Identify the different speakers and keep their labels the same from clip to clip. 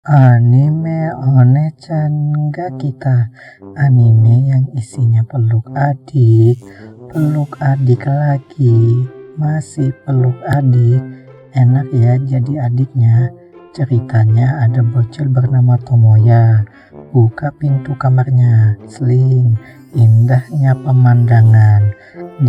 Speaker 1: Anime One-chan ga kita, anime yang isinya peluk adik lagi, masih peluk adik, enak ya jadi adiknya. Ceritanya ada bocil bernama Tomoya, buka pintu kamarnya, sling, indahnya pemandangan.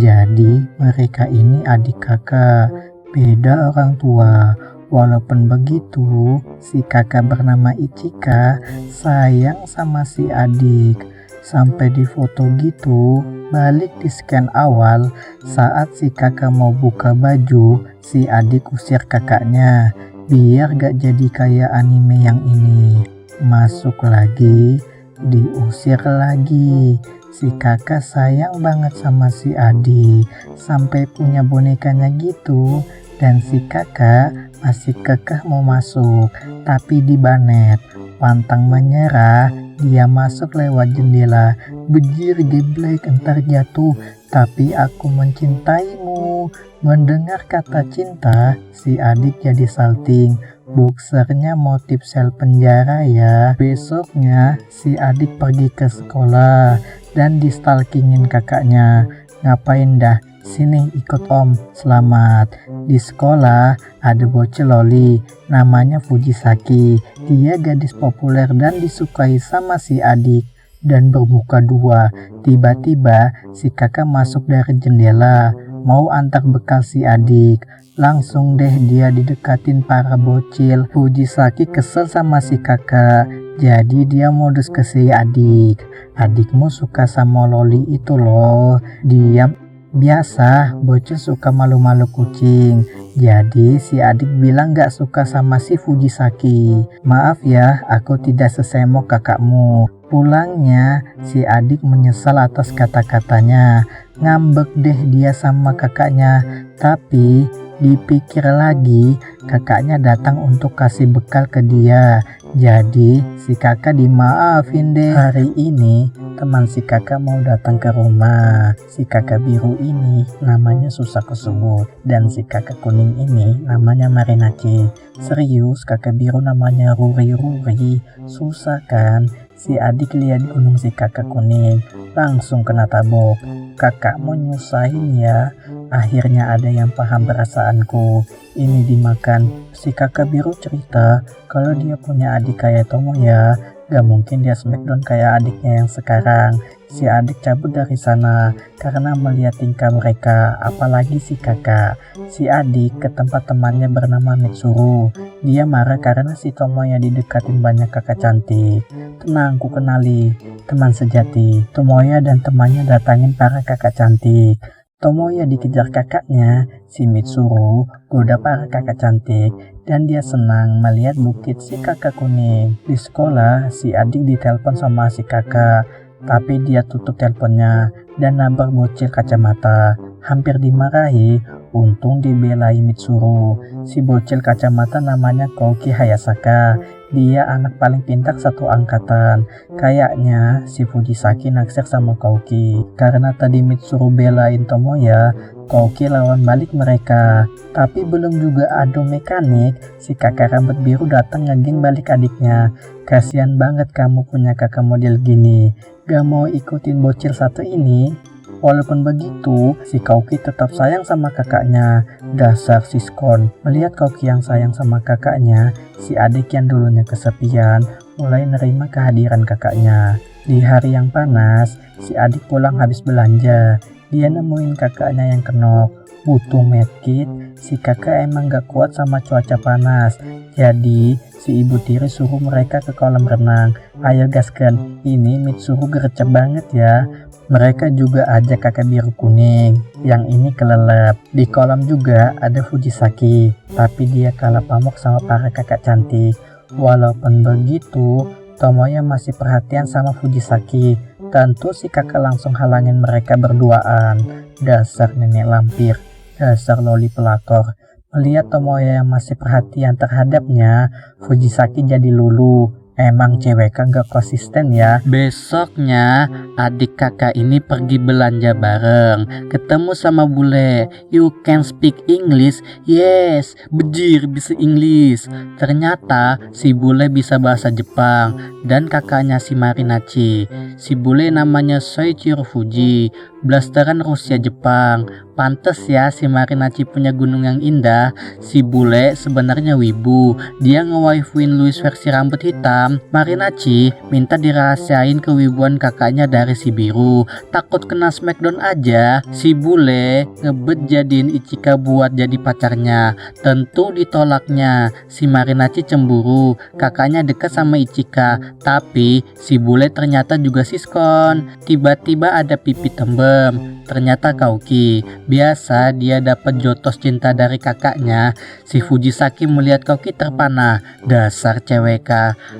Speaker 1: Jadi mereka ini adik kakak, beda orang tua. Walaupun begitu, si kakak bernama Ichika sayang sama si adik. Sampai di foto gitu, balik di scan awal, saat si kakak mau buka baju, si adik usir kakaknya, biar gak jadi kayak anime yang ini. Masuk lagi, diusir lagi. Si kakak sayang banget sama si adik, sampai punya bonekanya gitu. Dan si kakak masih kekeh mau masuk, tapi dibanet. Pantang menyerah, dia masuk lewat jendela. Bejir geblek, entar jatuh. Tapi aku mencintaimu. Mendengar kata cinta, si adik jadi salting. Boxernya motif sel penjara ya. Besoknya si adik pergi ke sekolah dan di-stalkingin kakaknya. Ngapain dah? Sini ikut om, selamat. Di sekolah ada bocil loli, namanya Fujisaki. Dia gadis populer dan disukai sama si adik. Dan bermuka dua, tiba-tiba si kakak masuk dari jendela, mau antar bekal si adik. Langsung deh dia didekatin para bocil. Fujisaki kesel sama si kakak, jadi dia modus ke si adik. Adikmu suka sama loli itu loh, diam. Biasa, bocil suka malu-malu kucing. Jadi si adik bilang gak suka sama si Fujisaki. Maaf ya, aku tidak sesemok kakakmu. Pulangnya, si adik menyesal atas kata-katanya. Ngambek deh dia sama kakaknya. Tapi dipikir lagi, kakaknya datang untuk kasih bekal ke dia. Jadi si kakak dimaafin deh. Hari ini teman si kakak mau datang ke rumah. Si kakak biru ini namanya susah kesebut, dan si kakak kuning ini namanya Marinace. Serius, kakak biru namanya Ruri. Susah kan? Si adik lihat gunung si kakak kuning, langsung kena tabok. Kakak mau nyusahin ya. Akhirnya ada yang paham perasaanku. Ini dimakan. Si kakak biru cerita kalau dia punya adik kayak Tomoya, gak mungkin dia smackdown kayak adiknya yang sekarang. Si adik cabut dari sana karena melihat tingkah mereka, apalagi si kakak. Si adik ke tempat temannya bernama Mitsuru. Dia marah karena si Tomoya didekatin banyak kakak cantik. Tenang, ku kenali teman sejati. Tomoya dan temannya datangin para kakak cantik. Tomoya dikejar kakaknya, si Mitsuru goda para kakak cantik, dan dia senang melihat bukit si kakak kuning. Di sekolah, si adik ditelepon sama si kakak, tapi dia tutup teleponnya dan nabrak bocil kacamata. Hampir dimarahi, untung dibelai Mitsuru. Si bocil kacamata namanya Kouki Hayasaka. Dia anak paling pintar satu angkatan. Kayaknya si Fujisaki naksir sama Kouki. Karena tadi Mitsuru belain Tomoya, Kouki lawan balik mereka. Tapi belum juga adu mekanik, si kakak rambut biru datang ngegeng balik adiknya. Kasian banget kamu punya kakak model gini, gak mau ikutin bocil satu ini. Walaupun begitu, si Kouki tetap sayang sama kakaknya. Dasar siskon. Melihat Kouki yang sayang sama kakaknya, si adik yang dulunya kesepian mulai nerima kehadiran kakaknya. Di hari yang panas, si adik pulang habis belanja. Dia nemuin kakaknya yang kenok. Butuh medkit, si kakak emang gak kuat sama cuaca panas. Jadi si ibu tiri suruh mereka ke kolam renang. Ayo gaskan, ini Mitsuru gercep banget ya. Mereka juga ajak kakak biru kuning, yang ini kelelep. Di kolam juga ada Fujisaki, tapi dia kalah pamok sama para kakak cantik. Walaupun begitu, Tomoya masih perhatian sama Fujisaki. Tentu si kakak langsung halangin mereka berduaan. Dasar nenek lampir, dasar loli pelakor. Melihat Tomoya yang masih perhatian terhadapnya, Fujisaki jadi luluh. Emang cewek kan gak konsisten ya.
Speaker 2: Besoknya adik kakak ini pergi belanja bareng, ketemu sama bule. You can speak English? Yes, bejir bisa English. Ternyata si bule bisa bahasa Jepang dan kakaknya si Marinachi. Si bule namanya Soichiro Fuji, blasteran Rusia Jepang. Pantes ya si Marinachi punya gunung yang indah. Si bule sebenarnya wibu, dia ngewaifuin Louis versi rambut hitam. Marinachi minta dirahasiain kewibuan kakaknya dari si biru. Takut kena smackdown aja, si bule ngebet jadiin Ichika buat jadi pacarnya. Tentu ditolaknya. Si Marinachi cemburu, kakaknya dekat sama Ichika. Tapi si bule ternyata juga siskon. Tiba-tiba ada pipi tembem, ternyata Kauki. Biasa dia dapat jotos cinta dari kakaknya. Si Fujisaki melihat Kauki terpana. Dasar cewek.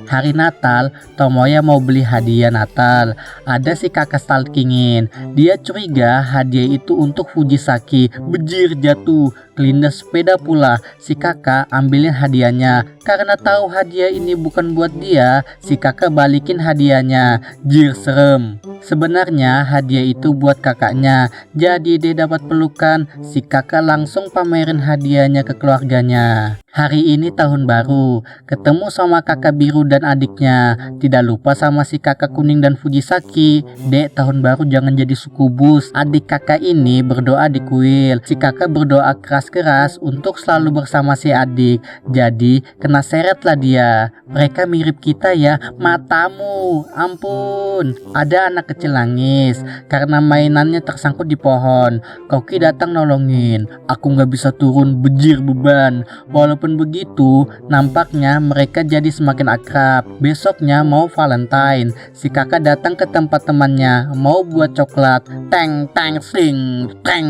Speaker 2: Hari Natal, Tomoya mau beli hadiah Natal. Ada si kakak stalkingin. Dia curiga hadiah itu untuk Fujisaki. Bejir jatuh. Kelindas sepeda pula. Si kakak ambilin hadiahnya. Karena tahu hadiah ini bukan buat dia, si kakak balikin hadiahnya. Jir, serem. Sebenarnya hadiah itu buat kakaknya. Jadi dia dapat pelukan. Si kakak langsung pamerin hadiahnya ke keluarganya. Hari ini tahun baru, ketemu sama kakak biru dan adiknya. Tidak lupa sama si kakak kuning dan Fujisaki. Dek, tahun baru jangan jadi sukubus. Adik kakak ini berdoa di kuil. Si kakak berdoa keras-keras untuk selalu bersama si adik. Jadi kena seret lah dia. Mereka mirip kita ya, matamu. Ampun. Ada anak kecil nangis karena mainannya tersangkut di pohon. Kauki datang nolongin. Aku gak bisa turun, bejir beban. Walaupun begitu, nampaknya mereka jadi semakin akrab. Besoknya mau Valentine. Si kakak datang ke tempat temannya, mau buat coklat. Teng, teng, sling, teng.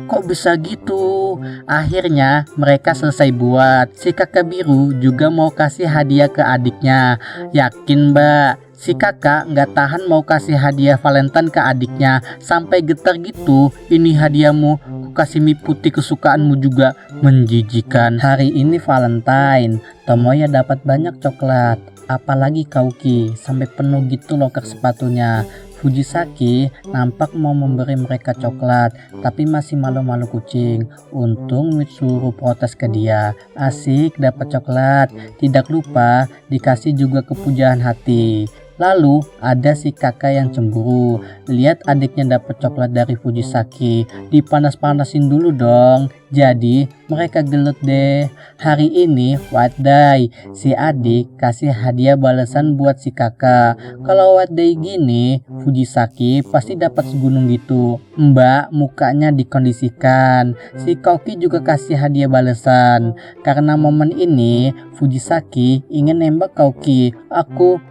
Speaker 2: Kok bisa gitu? Akhirnya mereka selesai buat. Si kakak biru juga mau kasih hadiah ke adiknya. Yakin mbak? Si kakak nggak tahan mau kasih hadiah Valentine ke adiknya. Sampai getar gitu. Ini hadiahmu, ku kasih mie putih kesukaanmu juga. Menjijikan. Hari ini Valentine, Tomoya dapat banyak coklat. Apalagi Kauki, sampai penuh gitu loker sepatunya. Fujisaki nampak mau memberi mereka coklat, tapi masih malu-malu kucing. Untung Mitsuru protes ke dia. Asik dapat coklat, tidak lupa dikasih juga kepujaan hati. Lalu ada si kakak yang cemburu. Lihat adiknya dapat coklat dari Fujisaki, dipanas-panasin dulu dong. Jadi mereka gelut deh. Hari ini White Day, si adik kasih hadiah balasan buat si kakak. Kalau White Day gini, Fujisaki pasti dapat segunung gitu. Mbak mukanya dikondisikan. Si Kauki juga kasih hadiah balasan. Karena momen ini Fujisaki ingin nembak Kauki. Aku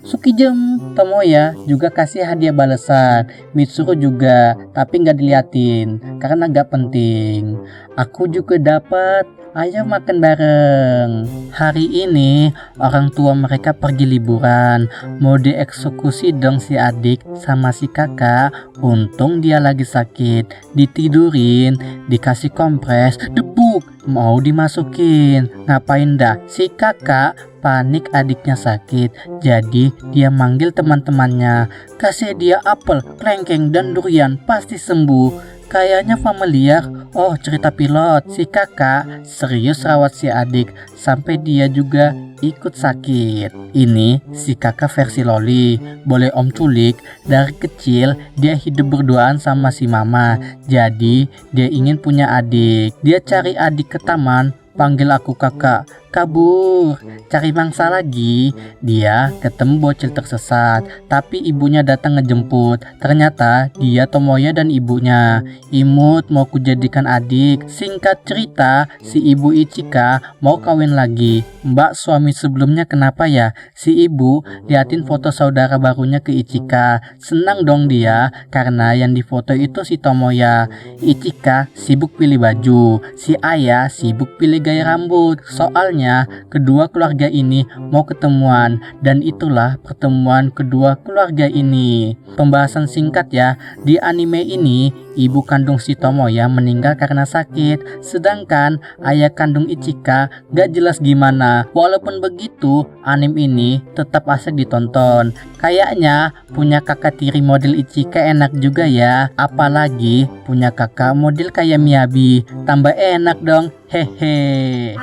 Speaker 2: Sukijem. Tomoya juga kasih hadiah balasan. Mitsuru juga, tapi nggak diliatin karena gak penting. Aku juga dapat. Ayo makan bareng. Hari ini orang tua mereka pergi liburan. Mau dieksekusi dong si adik sama si kakak. Untung dia lagi sakit. Ditidurin, dikasih kompres, debuk, mau dimasukin. Ngapain dah? Si kakak panik adiknya sakit. Jadi dia manggil teman-temannya. Kasih dia apel, klengkeng dan durian, pasti sembuh. Kayaknya familiar. Oh, cerita pilot. Si kakak serius rawat si adik sampai dia juga ikut sakit. Ini si kakak versi loli. Boleh om culik, dari kecil dia hidup berduaan sama si mama. Jadi dia ingin punya adik. Dia cari adik ke taman, panggil aku kakak. Kabur, cari mangsa lagi. Dia ketemu bocil tersesat, tapi ibunya datang ngejemput. Ternyata dia Tomoya dan ibunya. Imut mau kujadikan adik. Singkat cerita, si ibu Ichika mau kawin lagi. Mbak suami sebelumnya kenapa ya? Si ibu liatin foto saudara barunya ke Ichika. Senang dong dia, karena yang difoto itu si Tomoya. Ichika sibuk pilih baju, si ayah sibuk pilih gaya rambut. Soalnya Akhirnya kedua keluarga ini mau ketemuan, dan itulah pertemuan kedua keluarga ini. Pembahasan singkat ya, di anime ini ibu kandung si Tomoya meninggal karena sakit, sedangkan ayah kandung Ichika gak jelas gimana. Walaupun begitu, anime ini tetap asik ditonton. Kayaknya punya kakak tiri model Ichika enak juga ya, apalagi punya kakak model kayak Miyabi, tambah enak dong, hehe.